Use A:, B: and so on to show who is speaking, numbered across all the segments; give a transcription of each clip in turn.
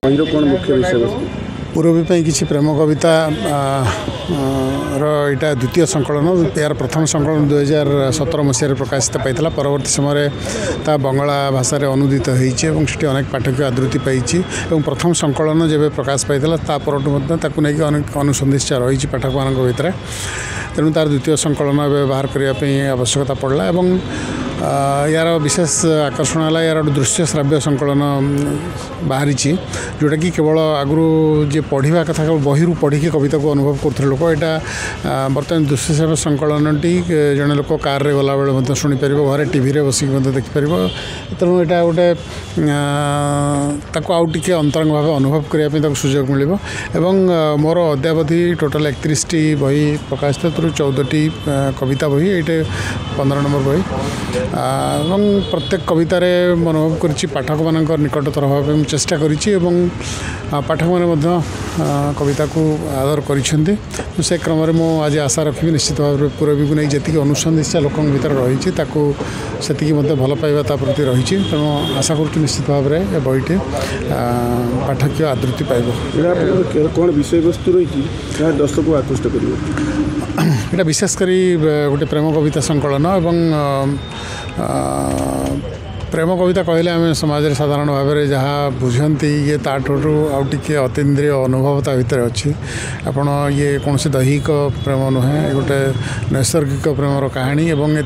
A: बहिर कौन मुख्य विषय वस्तु
B: पूर्वी किसी प्रेम कविता यहाँ द्वितीय संकलन यार प्रथम संकलन 2017 मसीह प्रकाशित पाई परवर्ती समय बंगला भाषा अनुदित होती अनेक पाठक आदृति पाई प्रथम संकलन जब प्रकाश पाई नहीं अनेक अनुसंधिचा रही पाठक मान भर तेणु तार द्वितीय संकलन बाहर करने आवश्यकता पड़ला यार विशेष आकर्षण है यार दृश्य श्राव्य संकलन बाहरी जोटा कि केवल आगु जे पढ़ा कथा केवल बही पढ़ी कविता को अनुभव करते लोक यहाँ बर्तमान दृश्य श्राव्य संकलन टी जड़े लोक कार रे गला बेले शुणिपर घरे टीवी बसिक देखिपर तेणु यहाँ गोटे आउ टे अंतरंग भाव अनुभव करने सुजोग मिल मोर अद्यावधि टोटाल 31 टी बही प्रकाशित 14 टी कविता बही ये 15 नंबर बही प्रत्येक कवितार अनुभव कर पाठक मान निकटतर हाँ चेष्टा करी पाठक मैंने कविता को आदर कर से क्रम में आज आशा रखी निश्चित भाव में पूरबी को नहीं जी अनुसंधिचा लोक भर रही से भल पाइबा प्रति रही तेणु आशा कर निश्चित भाव में बहीटे पाठक आदृति पाइब
A: कौन विषय वस्तु रही दर्शक को आकृष्ट कर
B: विशेषकर गोटे प्रेम कविता संकलन एवं प्रेम कविता कहले आम समाज साधारण भाव में जहाँ बुझती ये ताठू आउटे अतीन्द्रिय अनुभव ता भर अच्छी आपण ये कौन से दैहिक प्रेम नुहे गोटे नैसर्गिक प्रेमर कहानी एवं ए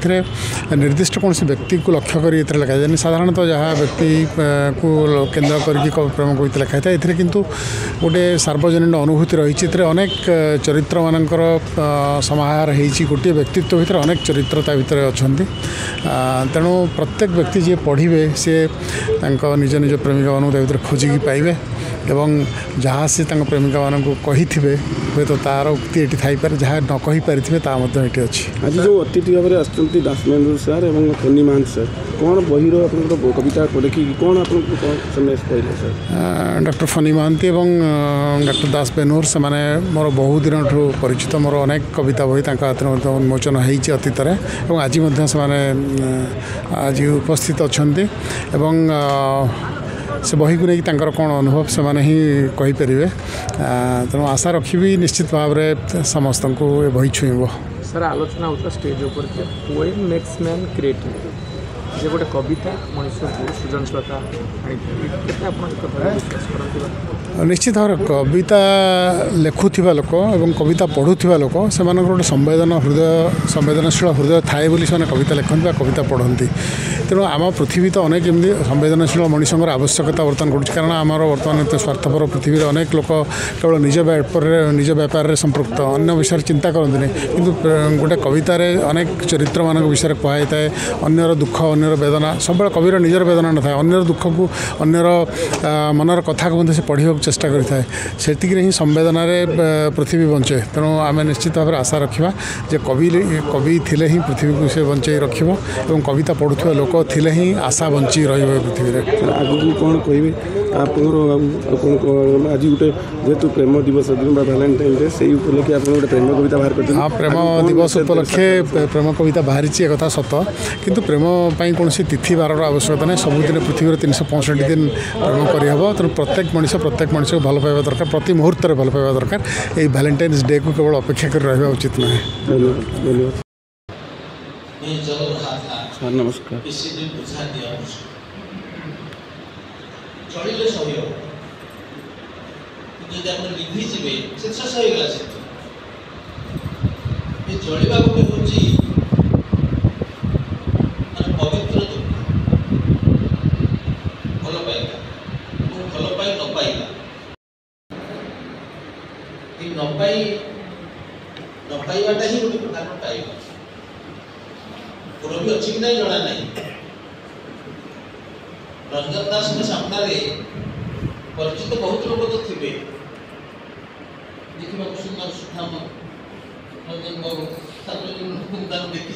B: निर्दिष्ट कौन से व्यक्ति को लक्ष्य कर लिखा जाए साधारणतः जहाँ व्यक्ति को केन्द्र करके प्रेम कविता लिखाई था ये किंतु गोटे सार्वजनीन अनुभूति रही अनेक चरित्र मानकर समाहार होती गोटे व्यक्तित्व भीतर अनेक चरित्र ता भर अच्छा तेणु प्रत्येक व्यक्ति जी पढ़े सी निज निज प्रेमिका मानक भर खोजिकी पाइबे एवं जहाँ से प्रेमिका मान कही थे हे तो तार उक्ति ये थी जहाँ न कही पारि ये अच्छी
A: आज जो अतिथि भाव में आसुँच दासमेंद्र सार और फनी महांत सर कौन बहिर आप कविता देखिए कौन आप कहले सर
B: डॉक्टर फनी महांती और डॉक्टर दास बेनूर से माने मोर बहुत दिन परिचित मोर अनेक कविता बही हाथ में उन्मोचन होती अतीत और आज आज उपस्थित अच्छा से बही को लेकिन कौन अनुभव से माने ही कहींपर तेणु आशा रखी निश्चित भाव में समस्त को बही छुईब
C: सर आलोचना होता स्टेज ऊपर पोएम मेक्स मैन क्रिएटिव जे गोटे कविता मनुष्य को सृजनशीलता
B: निश्चित भाव कविता लिखुवा लोक और कविता पढ़ुवा लोक से गोटे संवेदनशील हृदय थाए बोली से कविता लिखती कविता पढ़ती तेणु आम पृथ्वी तो अनेक एमती संवेदनशील मनुष्यर आवश्यकता बर्तमान कर कारण आम बर्तमान स्वार्थपर पृथ्वी अनेक लोक केवल निज व्यापार संपृक्त अन्य विषय चिंता करते कि गोटे कवितार अनेक चरित्र मान विषय कहुई थाए अन्यर दुख अन्यर वेदना सब कविर निजर वेदना न था अन्यर दुख को अन्यर मनर कथा को से पढ़ा चेष्टा करें से ही संवेदन पृथ्वी बंचे तेणु आम निश्चित भाव में आशा रखा जे कवि थिले ही पृथ्वी को से बंचे रख कविता पढ़ुवा लोक थिले ही आशा बंची पृथ्वी में
A: आगू कौन कहे आप आज गोटे जेहतु प्रेम दिवस दिन वैलेंटाइन डे से उपलक्षे आप गोटे प्रेम कविता बाहर कर
B: हाँ प्रेम दिवस उपलक्षे प्रेम कविता बाहरी कथा सत किंतु प्रेम कौन तिथि बार आवश्यकता नहीं सबुदिन पृथ्वी 365 दिन प्रेम करहब तेणु प्रत्येक मनुष्य को भल पाइबा दरकार प्रति मुहूर्त भल पाइबा दरकार ये वैलेंटाइन्स डे को केवल अपेक्षा कर रहा उचित नुहे
A: धन्यवाद सर नमस्कार
D: पवित्र भल पाइबा भल पाई न पाइबा न पाइबाटा ही गोटे प्रकार पाइबा पूर्व भी अच्छी कि नहीं जना नहीं रंजन दास के सामने परिचित बहुत लोग तो थे देखा सुंदर सुठाम रंजन बाबू देखी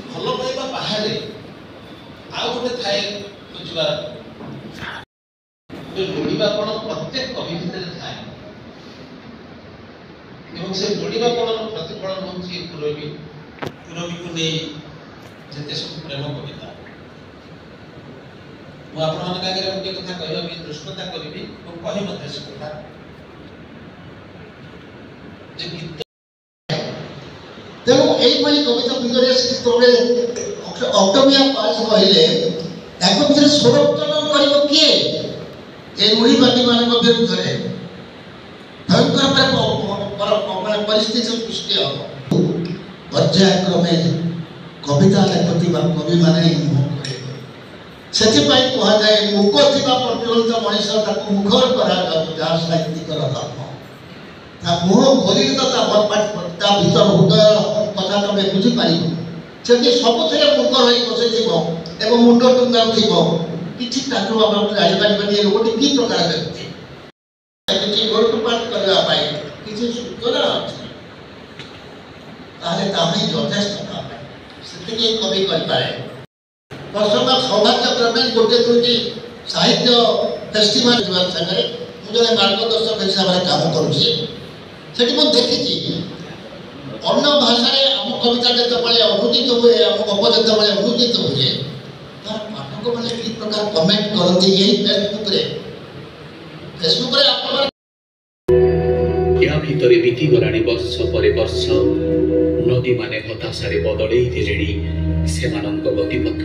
D: भल पाइबा बाहर आउ गोटे थाए खोजबार लोड़ा प्रत्येक कवि भितर थाए से लोड़ापण प्रतिफलन हूँ पूरबी पूरबी को नहीं जिते सब प्रेम कविता ମୁଁ ଆପଣମାନଙ୍କ ଆଗରେ ଗୋଟିଏ କଥା କହିବା ପାଇଁ ଦୃଷ୍ଟତା କରିବି ଏବଂ କହି ମଧ୍ୟ ସେ କଥା ଯେ ଗୀତ
E: ତେଣୁ ଏଇଭଳି କବିତା ଭିତରେ ଯେତେବେଳେ ଅକ୍ଟୋବିଆ ପାସ୍ କହିଲେ ତାଙ୍କ ଭିତରେ ସ୍ୱର ଉତ୍ତୋଳନ କରିବ କିଏ ଏ ରୂଢ଼ିବାଦୀମାନଙ୍କ ବିରୁଦ୍ଧରେ ଭୟଙ୍କର ପରିସ୍ଥିତି ସୃଷ୍ଟି ହେବ ପର୍ଯ୍ୟାୟକ୍ରମେ କବିତା ଲେଖୁଥିବା କବିମାନେ ମୁହଁ କରିବେ ସେଥିପାଇଁ କୁହାଯାଏ ମୁକ ଥିବା ପର୍ଯ୍ୟନ୍ତ ମଣିଷ ତାକୁ ମୁଖର କରାଯାଉ ଯାହା ସାହିତ୍ୟିକର ଧର୍ମ ତା ମୁହଁ ଖୋଲିଲେ ତ ତା ଭିତର ହୃଦୟ କଥା ତମେ ବୁଝିପାରିବ ସେଠି ସବୁଥିରେ ମୁକ ରହି ବସିଥିବ ଏବଂ ମୁଣ୍ଡ ଟୁଙ୍ଗାଉଥିବ କିଛି ତାକୁ ଆପଣ ଜାଣିପାରିବେନି ଏ ଲୋକଟି କି ପ୍ରକାର ବ୍ୟକ୍ତି କିଛି ଗୋଳପାଟ କରିବା ପାଇଁ କିଛି ସୂଚନା ଅଛି ତାହେଲେ ତା ପାଇଁ ଯଥେଷ୍ଟ ତା ପାଇଁ ସେତିକି କବି କରିପାରେ ବର୍ଷକ ସୌଭାଗ୍ୟକ୍ରମେ ଗୋଟେ ଦୁଇଟି ସାହିତ୍ୟ ଫେଷ୍ଟିଭାଲ ଯିବା ସାଙ୍ଗରେ ମୁଁ ଜଣେ ମାର୍ଗଦର୍ଶକ ହିସାବରେ କାମ କରୁଛି ସେଠି ମୁଁ ଦେଖିଛି ଅନ୍ୟ ଭାଷାରେ ଆମ କବିତା ଯେତେବେଳେ ଅନୁଦିତ ହୁଏ ଆମ ଗପ ଯେତେବେଳେ ଅନୁଦିତ ହୁଏ ତାର ପାଠକମାନେ କି ପ୍ରକାର କମେଣ୍ଟ କରନ୍ତି ଏଇ ଫେସବୁକରେ ଆପଣ
F: या भितरे बीती गलाणी वर्ष पर वर्ष नदी माने हताशारे बदलई देलेणी सेमानंक गतिपथ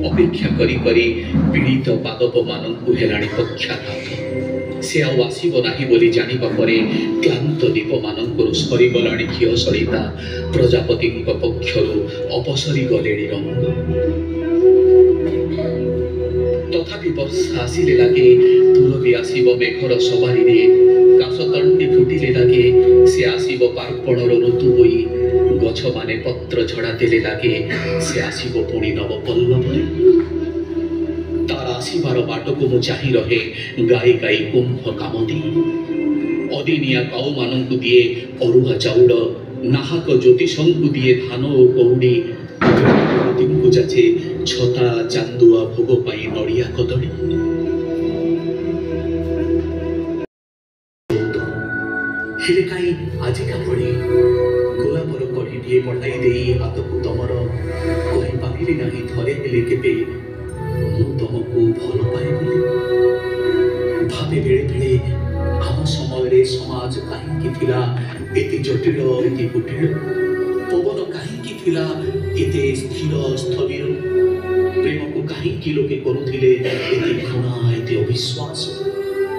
F: अपेक्षा करी करी पीड़ित पादप मानंकु हेलाणी पक्षाघात से आउ आसीब नाही बोली जानिबा परे क्लांत दीप मानंकरु सरी गलाणी घिଅ सड़िता प्रजापतिଙ୍କ पक्षरु अपसरी गलेणी रंग तथापि वर्षा आसिले लागे पूरबी आसीब मेघर सवारी रे काशतंडी फुटिले लागे से आसीब पार्पणर ऋतु होई गछ माने पत्र झड़ा देले लागे से आसीब पुणी नव पल्लवरे तार आसीबार बाटको मु चाहि रहे गाई गाई कुंभ कामदी अदिनिया काउ मानंकु दिए अरुआ चाउड़ नाहक ज्योतिषंकु दिए धान ओ कौड़ी दिंकु जाचे छता चांदुआ भोग पाई नड़िया कदड़ी हेले काई आजिका पड़ी गोलापर कढ़ीटे बढ़ाई दे हाथ को तमर कही पारे नहीं थरे हेले केबे मु तुमको भल पाए बोली भावे बेले बेले आम समय समाज कहीं एते जटिल एते कुटिल पवन कहीं एते स्थिर स्थविर प्रेम को कहीं लोके करुथिले एते घृणा एते अविश्वास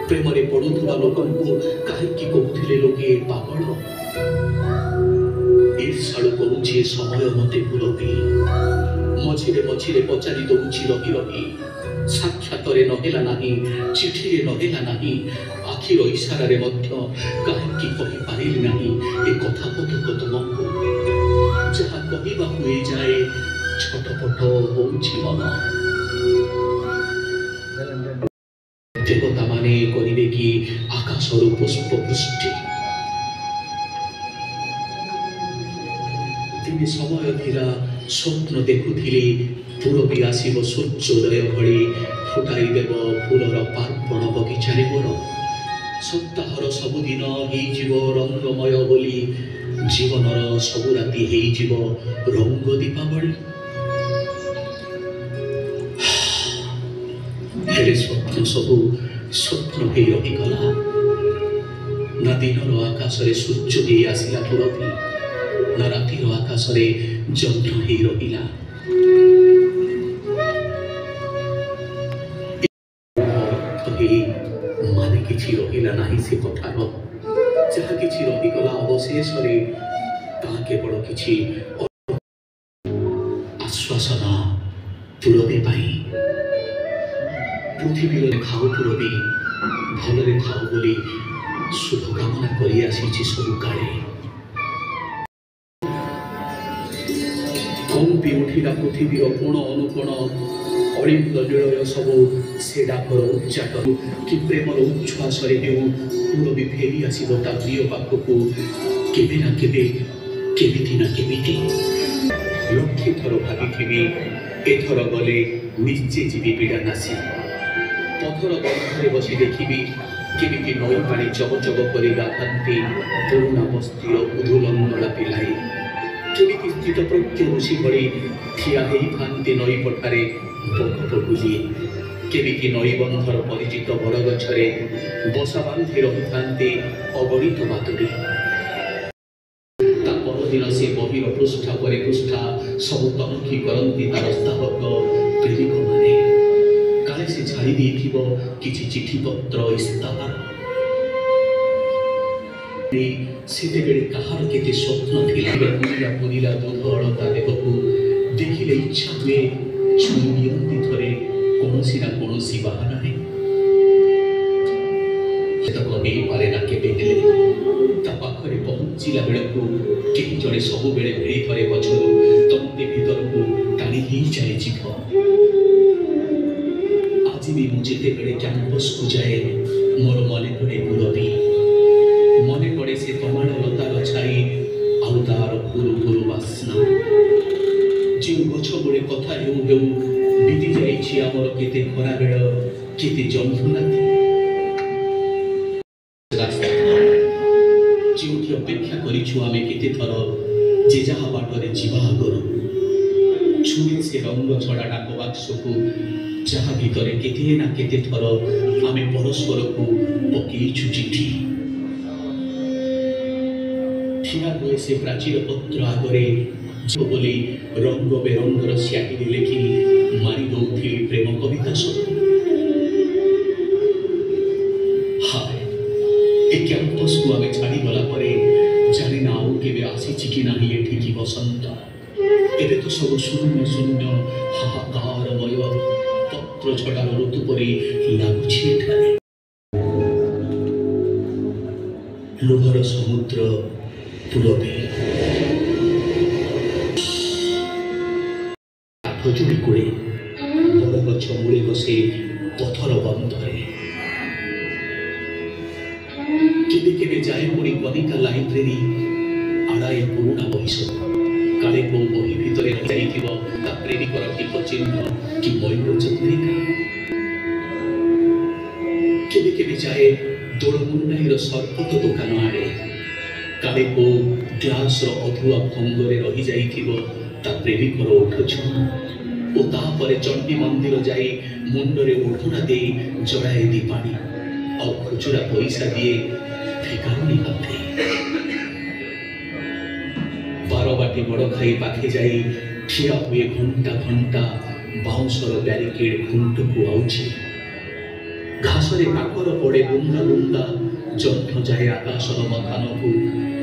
F: प्रेम रे पड़ुथुवा लोकन को कहीं कहूथिले लोके पागल ईर्षाळु करुछि समय मते भूलती मझिरे मझिरे पचारि दउछि रही रही साक्षातरे नहेला नाही चिठिरे नहेला नाही आखिर इशारा रे मध्य कहीं कहि पारिली नाही ए कथा पथक तुमको जहाँ कहवा हुए जाए छटपट होउछि मन देवता माने करिवे कि आकाशर पुष्प वृष्टि दिने समय धीरा स्वप्न देखुथिले पूरबी आसीब सूर्योदय भली फुटाई देव फूलर पार्पण बगीचारे मोर सप्ताहर सबुदिन हेइजिव रंगमय बोली जीवनर सबु राति हेइजिव रंग दीपावली हेले स्वप्न सबु स्वप्न हे रहीगला ना दिनर आकाशरे सूर्य हे आसिला पूरबी ना रातिर आकाशरे चंद्र हे रहिला माने किछि रहिला नाही से कथार जहा किछि रहीगला अवशेष रे ता केवल किछि आश्वासना पूरबी पाई पृथ्वीर खाओ पूरबी भलरे थाओ बोली शुभ कामना करी आसीछि सब काले कंपी उठिला पृथ्वीर कोण अनुकोण अलिंद निलय सब से डाकर उच्चाट कि प्रेमर उच्छ्वास पूरबी फेरी आसब ता प्रिय पाखक केबे ना केबे केमिति ना केमिति लक्षे थर भावी एथर गले निश्चे जीवी पीड़ा नासी पथर बंधरे बसी देखी କେମିତି ନଈ ପାଣି ଚକଚକ କରି ଗାଧାନ୍ତି ପୁରୁଣା ବସ୍ତିର ଉଧୁଲଙ୍ଗଳା ପିଲାଏ, କେମିତି ସ୍ଥିତପ୍ରଜ୍ଞ ଋଷି ଭଳି ଠିଆ ହେଇଥାନ୍ତି ନଈ ପଠାରେ ବକ ପଗୁଲି, କେମିତି ନଈବନ୍ଧର ପରିଚିତ ବରଗଛରେ ବସା ବାନ୍ଧି ରହିଥାନ୍ତି ଅଗଣିତ ବାତୁଡ଼ି। ତା ପରଦିନ ସେ ବହିର ପୃଷ୍ଠା ପରେ ପୃଷ୍ଠା ସବୁ ତନଖି କରନ୍ତି ତାର ସ୍ଥାବକ ପ୍ରେମିକମାନେ। କାଳେ ସେ ଛାଡ଼ି ଦେଇଥିବ କିଛି ଚିଠିପତ୍ର ଇସ୍ତାହାର। ସେତେବେଳେ କାହାର କେତେ ସ୍ୱପ୍ନ ଥିଲା। ପୁରିଲା ପୁରିଲା ଦୁଧ ଅଳତା ଦେହକୁ ଦେଖିଲେ ଇଚ୍ଛା ହୁଏ ଛୁଇଁ ଦିଅନ୍ତି ଥରେ କୌଣସି ନା କୌଣସି ବାହାନାରେ। ସେତକ ହେଇପାରେ ନା କେବେ ହେଲେ। ତା ପାଖରେ ପହଞ୍ଚିଲା ବେଳକୁ କେହି ଜଣେ ସବୁବେଳେ ଭିଡ଼ି ଧରେ ପଛରୁ ତଣ୍ଟି ଭିତରକୁ ଟାଣି ହେଇଯାଏ ଜିଭ। ଆଜି ବି ମୁଁ ଯେତେବେଳେ କ୍ୟାମ୍ପସକୁ ଯାଏ ମୋର ମନେ ପଡ଼େ ପୁରବୀ, ମନେ ପଡ଼େ ସେ ତମାଳ ଲତାର ଛାଇ ଆଉ ତାର ପୁରୁ ପୁରୁ ବାସ୍ନା। ଯେଉଁ ଗଛ ମୂଳେ କଥା ହେଉ ହେଉ ବିତି ଯାଇଛି ଆମର କେତେ ଖରାବେଳ, କେତେ ଜହ୍ନରାତି। ରାସ୍ତା ଯେଉଁଠି ଅପେକ୍ଷା କରିଛୁ ଆମେ କେତେ ଥର ଯେ ଯାହା ବାଟରେ ଯିବା ଆଗରୁ। ଛୁଏଁ ସେ ରଙ୍ଗ ଛଡ଼ା ଡାକ ବାକ୍ସକୁ ଯାହା ଭିତରେ କେତେ ନା କେତେ ଥର ଆମେ ପରସ୍ପରକୁ ପକେଇଛୁ ଚିଠି। ଠିଆ ହୁଏ ସେ ପ୍ରାଚୀର ପତ୍ର ଆଗରେ ବୋଲି ରଙ୍ଗ ବେରଙ୍ଗର ସ୍ୟାହିରେ ଲେଖି ମାରି ଦଉଥିଲି ପ୍ରେମ କବିତା ସବୁ। ହାୟ, ଏ କ୍ୟାମ୍ପସକୁ ଆମେ ଛାଡ଼ିଗଲା ପରେ ଜାଣି ନା ଆଉ କେବେ ଆସିଛି କି ନାହିଁ ଏଠିକି ବସନ୍ତ। ଏବେ ତ ସବୁ ଶୂନ୍ୟ ଶୂନ୍ୟ ହାହାକାରମୟ ପତ୍ର ଝଡ଼ାର ଋତୁ ପରି ଲାଗୁଛି ଏଠାରେ। ଲୁହର ସମୁଦ୍ର ପୁରବୀ ଖଜୁରୀ କୋଳେ ବରଗଛ ମୂଳେ ବସେ ପଥର ବନ୍ଧରେ। କେବେ କେବେ ଯାଏ ପୁଣି କନିକା ଲାଇବ୍ରେରୀ ଆଡ଼ାଏ ପୁରୁଣା ବହି ସବୁ। କାଳେ କୋଉ ବହି ଭିତରେ ଯାଇଥିବ ତା ପ୍ରେମିକର ଟିପ ଚିହ୍ନ କି ମୟୂର ଚନ୍ଦ୍ରିକା। କେବେ କେବେ ଯାଏ ଦୋଳମୁଣ୍ଡାଇର ସର୍ବତ ଦୋକାନ ଆଡ଼େ। କାଳେ କୋଉ ଗ୍ଲାସର ଅଧୁଆ ଭଙ୍ଗରେ ରହିଯାଇଥିବ ତା ପ୍ରେମିକର ଓଠ ଛୁଆଁ। ଓ ତାପରେ ଚଣ୍ଡୀ ମନ୍ଦିର ଯାଇ ମୁଣ୍ଡରେ ଓଢ଼ଣା ଦେଇ ଜଳାଏ ଦୀପାଣି ଆଉ ଖୁଚୁରା ପଇସା ଦିଏ ଭିକାରୁଣୀ ହାତେ। ବାରବାଟୀ ବଡ଼ଖାଇ ପାଖେ ଯାଇ ଠିଆ ହୁଏ ଘଣ୍ଟା ଘଣ୍ଟା ବାଉଁଶର ବ୍ୟାରିକେଡ୍ ଖୁଣ୍ଟକୁ ଆଉଛି। ଘାସରେ କାକର ପଡ଼େ ବୁନ୍ଦା ବୁନ୍ଦା, ଜହ୍ନ ଯାଏ ଆକାଶର ମଥାନକୁ।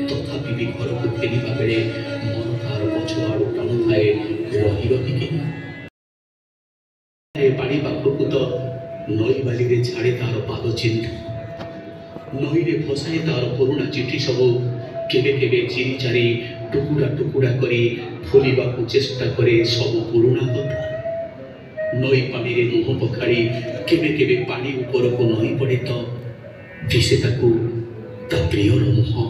F: ତଥାପି ବି ଘରକୁ ଫେରିବା ବେଳେ ମନ ତାର ପଛ ଆଡ଼ୁ ଟାଣୁଥାଏ ରହି ରହିକି। ପାଣି ପାଖକୁ ତ ନଈ ବାଲିରେ ଛାଡ଼େ ତାର ପାଦ ଚିହ୍ନ, ନଈରେ ଭସାଏ ତାର ପୁରୁଣା ଚିଠି ସବୁ। କେବେ କେବେ ଚିରି ଚାରି ଟୁକୁଡ଼ା ଟୁକୁଡ଼ା କରି ଫୁଲିବାକୁ ଚେଷ୍ଟା କରେ ସବୁ ପୁରୁଣା କଥା। ନଈ ପାଣିରେ ମୁହଁ ପଖାଳି କେବେ କେବେ ପାଣି ଉପରକୁ ନଈ ପଡ଼େ ତ ଦିଶେ ତାକୁ ତା ପ୍ରିୟର ମୁହଁ।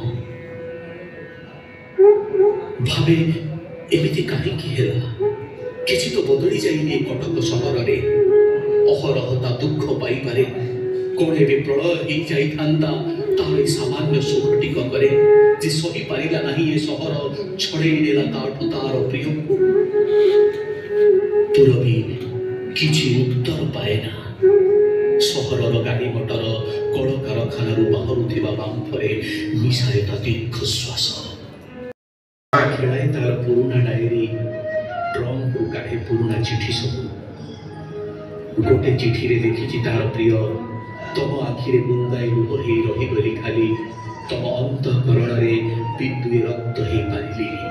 F: ଭାବେ ଏମିତି କାହିଁକି ହେଲା? କିଛି ତ ବଦଳି ଯାଇନି କଟକ ସହରରେ। ଅହରହ ତା ଦୁଃଖ ପାଇପାରେ। କଣ ଏବେ ପ୍ରଳୟ ହେଇଯାଇଥାନ୍ତା ତାର ଏ ସାମାନ୍ୟ ସୁଖଟିକ କରେ ଯେ ସହିପାରିଲା ନାହିଁ ଏ ସହର ଛଡ଼େଇ ନେଲା ତାଠୁ ତାର ପ୍ରିୟକୁ। ପୁରବୀ କିଛି ଉତ୍ତର ପାଏ ନା। ସହରର ଗାଡ଼ି ମଟର କଳକାରଖାନାରୁ ବାହାରୁଥିବା ବାମ୍ଫରେ ମିଶାଏ ତା ଦୀର୍ଘଶ୍ୱାସ। ଖେଳାଏ ତାର ପୁରୁଣା ଡାଏରୀ, ଟ୍ରଙ୍କରୁ କାଢ଼େ ପୁରୁଣା ଚିଠି ସବୁ। ଗୋଟେ ଚିଠିରେ ଲେଖିଛି ତାର ପ୍ରିୟ, ତମ ଆଖିରେ ବୁନ୍ଦାଏ ଲୁହ ହେଇ ରହିଗଲି ଖାଲି, ତମ ଅନ୍ତଃକରଣରେ ବିନ୍ଦୁଏ ରକ୍ତ ହେଇପାରିଲିନି,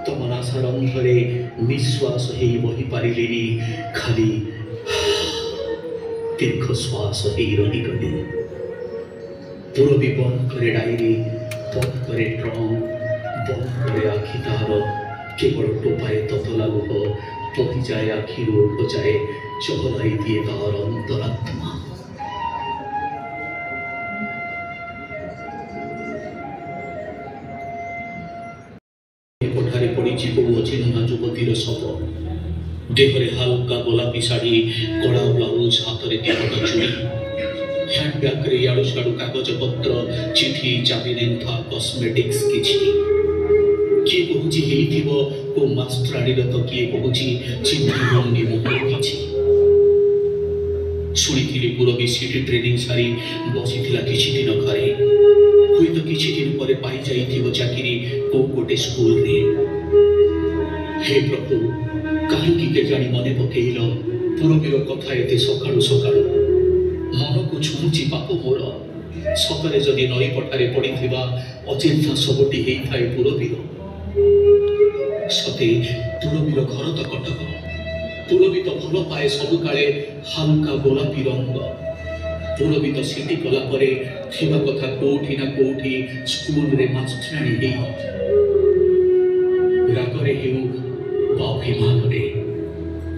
F: ତମ ନାସାରନ୍ଧ୍ରରେ ନିଶ୍ୱାସ ହେଇ ବହିପାରିଲିନି, ଖାଲି ଦୀର୍ଘଶ୍ୱାସ ହେଇ ରହିଗଲି। ପୁରବୀ ବନ୍ଦ କରେ ଡାଏରୀ, ବନ୍ଦ କରେ ଟ୍ରଙ୍କ, ବନ୍ଦ କରେ ଆଖି ତାର। କେବଳ ଟୋପାଏ ତତଲା ଲୁହ ବହିଯାଏ ଆଖିରୁ ଓଠଯାଏ, ଚହଲାଇ ଦିଏ ତାର ଅନ୍ତରାତ୍ମା। କୋଠାରେ ପଡ଼ିଛି କୋଉ ଅଚିହ୍ନା ଯୁବତୀର ଶବ। ଦେହରେ ହାଲକା ଗୋଲାପୀ ଶାଢ଼ୀ, କଳା ବ୍ଲାଉଜ, ହାତରେ ତିନୋଟି ଚୁଡ଼ି। ହ୍ୟାଣ୍ଡବ୍ୟାଗ୍ ରେ ଇଆଡ଼ୁ ସିଆଡ଼ୁ କାଗଜପତ୍ର ଚିଠି ଚାବିନେନ୍ଥା କସ୍ମେଟିକ୍ସ କିଛି କିଏ କହୁଛି ହେଇଥିବ କୋ ମାଷ୍ଟରାଣୀର ତ କିଏ କହୁଛି ଚିହ୍ନି ମୁହଁ କିଛି ଶୁଣିଥିଲି ପୁରବୀ ସିଟି ଟ୍ରେନିଂ ସାରି ବସିଥିଲା କିଛି ଦିନ ଘରେ ହୁଏତ କିଛି ଦିନ ପରେ ପାଇଯାଇଥିବ ଚାକିରି କୋଉ ଗୋଟେ ସ୍କୁଲରେ ହେ ପ୍ରଭୁ କାହିଁକି କେଜାଣି ମନେ ପକେଇଲ ପୁରବୀର କଥା ଏତେ ସକାଳୁ ସକାଳୁ ମନକୁ ଛୁଉଁଛି ପାପ ମୋର ସତରେ ଯଦି ନଈ ପଠାରେ ପଡ଼ିଥିବା ଅଚିନ୍ତା ଶବଟି ହେଇଥାଏ ପୁରବୀର ସତେ ପୁରବୀର ଘର ତ କଟକ ପୁରବୀ ତ ଭଲ ପାଏ ସବୁକାଳେ ହାଲକା ଗୋଲାପୀ ରଙ୍ଗ ପୁରବୀ ତ ସିଟି କଲା ପରେ ଥିବା କଥା କୋଉଠି ନା କୋଉଠି ସ୍କୁଲରେ ମାଷ୍ଟରାଣୀ ହେଇ ରାଗରେ ହେଉ ବା ଅଭିମାନରେ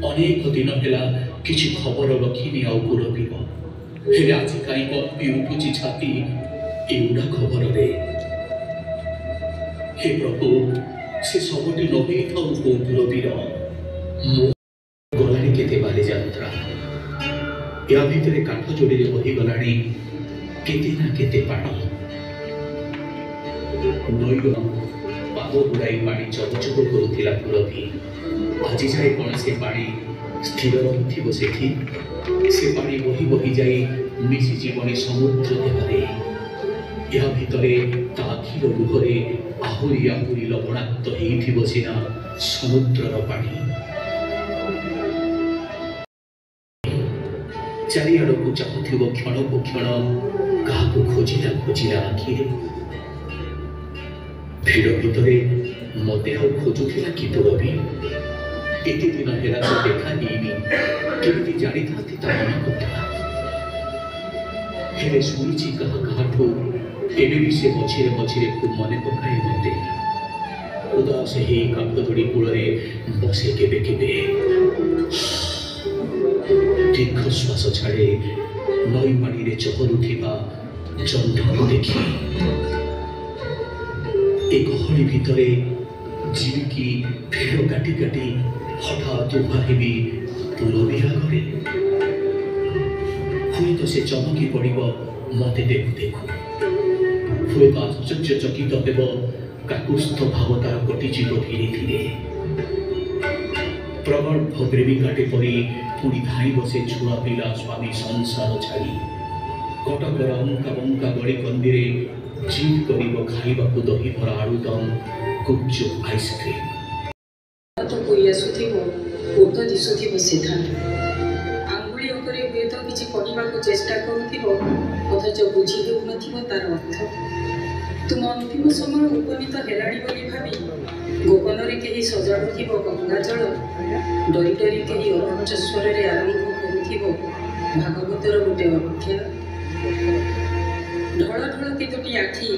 F: ଅନେକ ଦିନ ହେଲା କିଛି ଖବର ରଖିନି ଆଉ ପୁରବୀର ହେଲେ ଆଜି କାହିଁ କମ୍ପି ଉଠୁଛି ଛାତି ଏଗୁଡ଼ା ଖବରରେ ହେ ପ୍ରଭୁ ସେ ସବୁଠି ନ ହେଇଥାଉ କୋଉ ପୁରବୀର ଗଲାଣି କେତେ ବାଲିଯାତ୍ରା ୟା ଭିତରେ କାଠ ଯୋଡ଼ିରେ ବହିଗଲାଣି କେତେ ନା କେତେ ପାଣି ନଈର ପାଦ ବୁଡ଼ାଇ ପାଣି ଚବଚବ କରୁଥିଲା ପୁରବୀ ଆଜି ଯାଏ କ'ଣ ସେ ପାଣି ସ୍ଥିର ରହିଥିବ ସେଠି ସେ ପାଣି ବହି ବହି ଯାଇ ମିଶିଯିବଣି ସମୁଦ୍ର ଦେହରେ ଏହା ଭିତରେ ତା ଆଖିର ଲୁହରେ ଆହୁରି ଆହୁରି ଲବଣାକ୍ତ ହେଇଥିବ ସିନା ସମୁଦ୍ରର ପାଣି ଚାରିଆଡ଼କୁ ଚାହୁଁଥିବ କ୍ଷଣକୁ କ୍ଷଣ କାହାକୁ ଖୋଜିଲା ଖୋଜିଲା ଆଖିରେ ଭିଡ଼ ଭିତରେ ମୋତେ ଆଉ ଖୋଜୁଥିଲା କି ପୁରବୀ ଏତେ ଦିନ ହେଲା ତ ଦେଖା ହେଇନି କେମିତି ଜାଣିଥାନ୍ତି ତା ମନ କଥା ହେଲେ ଶୁଣିଛି କାହା କାହାଠୁ ଏବେ ବି ସେ ମଝିରେ ମଝିରେ ଖୁବ୍ ମନେ ପକାଏ ମୋତେ ଉଦାସ ହେଇ କାଠ ଯୋଡ଼ି କୂଳରେ ବସେ କେବେ କେବେ ଦୀର୍ଘଶ୍ୱାସ ଛାଡ଼େ ନଈ ପାଣିରେ ଚହରୁଥିବା ଜହ୍ନକୁ ଦେଖି ଏ ଗହଳି ଭିତରେ ଯିବିକି ଭିଡ଼ କାଟି କାଟି ହଠାତ୍ ଉଭା ହେବି ପୁରବୀ ଆଗରେ ହୁଏତ ସେ ଚମକି ପଡ଼ିବ ମୋତେ ଦେଖୁ ଦେଖୁ ହୁଏତ ଆଶ୍ଚର୍ଯ୍ୟଚକିତ ହେବ କାକୁସ୍ଥ ଭାବ ତାର କଟିଯିବ ଧୀରେ ଧୀରେ ପ୍ରଗଳ୍ଭ ପ୍ରେମିକାଟେ ପରି ପୁଣି ଧାଇଁ ବସେ ଛୁଆ ପିଲା ସ୍ୱାମୀ ସଂସାର ଛାଡ଼ି କଟକର ଅଙ୍କା ବଙ୍କା ଗଳି କନ୍ଦିରେ ଜିଦ୍ କରିବ ଖାଇବାକୁ ଦହିବରା ଆଳୁଦମ୍ ଗୁପଚୁପ୍ ଆଇସ୍କ୍ରିମ୍
G: ଆସୁଥିବ ଓଠ ଦିଶୁଥିବ ସିଧା ଆଙ୍ଗୁଳି ଉପରେ ହୁଏତ କିଛି କହିବାକୁ ଚେଷ୍ଟା କରୁଥିବ ଅଥଚ ବୁଝି ହେଉନଥିବ ତାର ଅର୍ଥ ତୁମ ଅନ୍ତିମ ସମୟ ଉପନୀତ ହେଲାଣି ବୋଲି ଭାବି ଗୋପନରେ କେହି ସଜାଡ଼ୁଥିବ ଗଙ୍ଗା ଜଳ ଡରି ଡରି କେହି ଅରୁଚ ସ୍ୱରରେ ଆରମ୍ଭ କରୁଥିବ ଭାଗବତର ଗୋଟେ ଅଧ୍ୟାୟ ଢଳ ଢଳ କେତୋଟି ଆଖି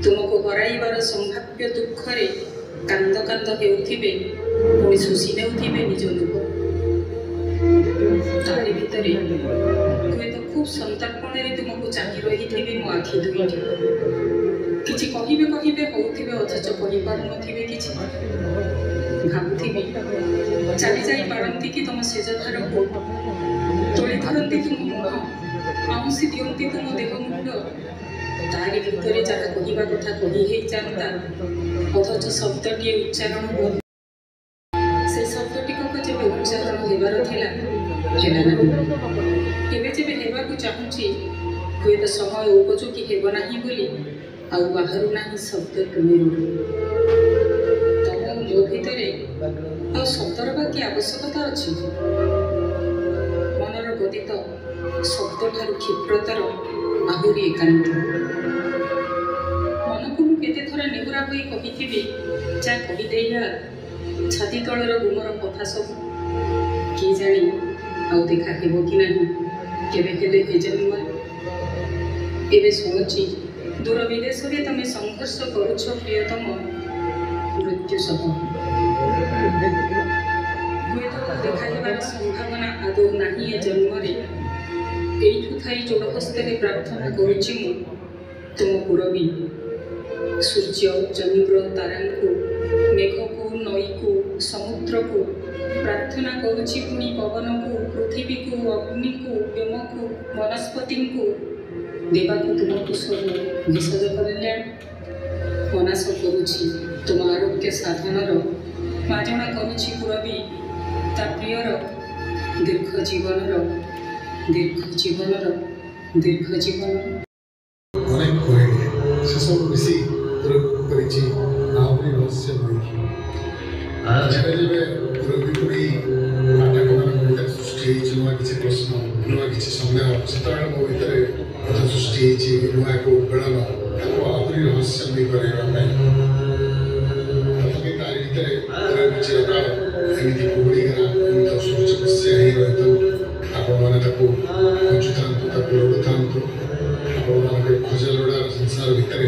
G: ତୁମକୁ ହରାଇବାର ସମ୍ଭାବ୍ୟ ଦୁଃଖରେ କାନ୍ଦ କାନ୍ଦ ହେଉଥିବେ ପୁଣି ଶୋଷି ନେଉଥିବେ ନିଜ ଲୁହ ତାରି ଭିତରେ ହୁଏତ ଖୁବ୍ ସନ୍ତାପଣରେ ତୁମକୁ ଚାହିଁ ରହିଥିବେ ମୋ ଆଖି ଦୁଇଟି କିଛି କହିବେ କହିବେ ହଉଥିବେ ଅଥଚ କହିପାରୁନଥିବେ କିଛି ଭାବୁଥିବି ଚାଲି ଯାଇ ପାରନ୍ତି କି ତମ ଶେଷଧାରକୁ ତୋଳି ଧରନ୍ତି ତୁମ ମୁହଁ ଆଉଁସି ଦିଅନ୍ତି ତୁମ ଦେହ ମୁଣ୍ଡ ତାରି ଭିତରେ ଯାହା କହିବା କଥା କହି ହେଇଯାନ୍ତା ଅଥଚ ଶବ୍ଦଟିଏ ଉଚ୍ଚାରଣ ହୁଅ ସେ ଶବ୍ଦଟିକକ ଯେବେ ଉଚ୍ଚାରଣ ହେବାର ଥିଲା ହେଲା ନାହିଁ ଏବେ ଯେବେ ହେବାକୁ ଚାହୁଁଛି ହୁଏତ ସମୟ ଉପଯୋଗୀ ହେବ ନାହିଁ ବୋଲି ଆଉ ବାହାରୁ ନାହିଁ ଶବ୍ଦ ଟୁଣିରୁ ତମ ମୋ ଭିତରେ ଆଉ ଶବ୍ଦର ବା କି ଆବଶ୍ୟକତା ଅଛି ମନର ଗତି ତ ଶବ୍ଦଠାରୁ କ୍ଷିପ୍ରତର ଆହୁରି ଏକାନ୍ତ ମନକୁ ମୁଁ କେତେ ଥର ନେହୁରା ହୋଇ କହିଥିବି ଯା କହିଦେଇଲା ଛାତି ତଳର ଗୁମର କଥା ସବୁ କିଏ ଜାଣି ଆଉ ଦେଖା ହେବ କି ନାହିଁ କେବେ ହେଲେ ଏ ଜନ୍ମରେ ଏବେ ଶୁଣୁଛି ଦୂର ବିଦେଶରେ ତମେ ସଂଘର୍ଷ କରୁଛ ପ୍ରିୟତମ ମୃତ୍ୟୁ ସହ ହୁଏତ ଦେଖା ହେବାର ସମ୍ଭାବନା ଆଦୌ ନାହିଁ ଏ ଜନ୍ମରେ ଏଇଠୁ ଥାଇ ଯୋଡ଼ ହସ୍ତରେ ପ୍ରାର୍ଥନା କରୁଛି ମୁଁ ତୁମ ପୁରବୀ ସୂର୍ଯ୍ୟ ଚନ୍ଦ୍ର ତାରାଙ୍କୁ ମେଘକୁ ନଈକୁ ସମୁଦ୍ରକୁ प्रार्थना करुछि पुणी पवन को पृथ्वी को अग्नि को व्योम को वनस्पति को देवा को तुमको सब भेषज करले मनास करुछि तुम आरोग्य साधनर मार्जना करुछि पुरबी ता प्रियर दीर्घ जीवन
B: अनेक कहले से सब मिसी करिछि नावरी रहस्य नहीं जब पूर्वी पूरी नाटक भीतर सृष्टि नुआ किसी प्रश्न नुआ किसी सन्देह से मो भीतर कथा सृष्टि नुआ एक उद्वेलन आहरी रहस्यमय कराइबा तथापि तारी भितर चिरकाल एमती कुहुड़ीगला एमती सूर्य बस्या ही रही आपण मैंने खोजुता लुड़ुता आपण मैं खोज लोड़ा संसार भितर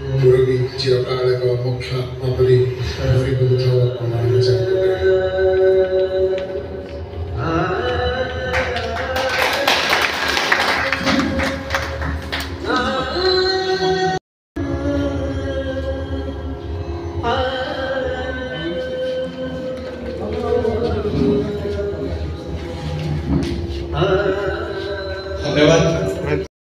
B: पूर्वी चिरकाल एक मोक्ष आत्मा परी घूरी बुलुता आपण
H: धन्यवाद।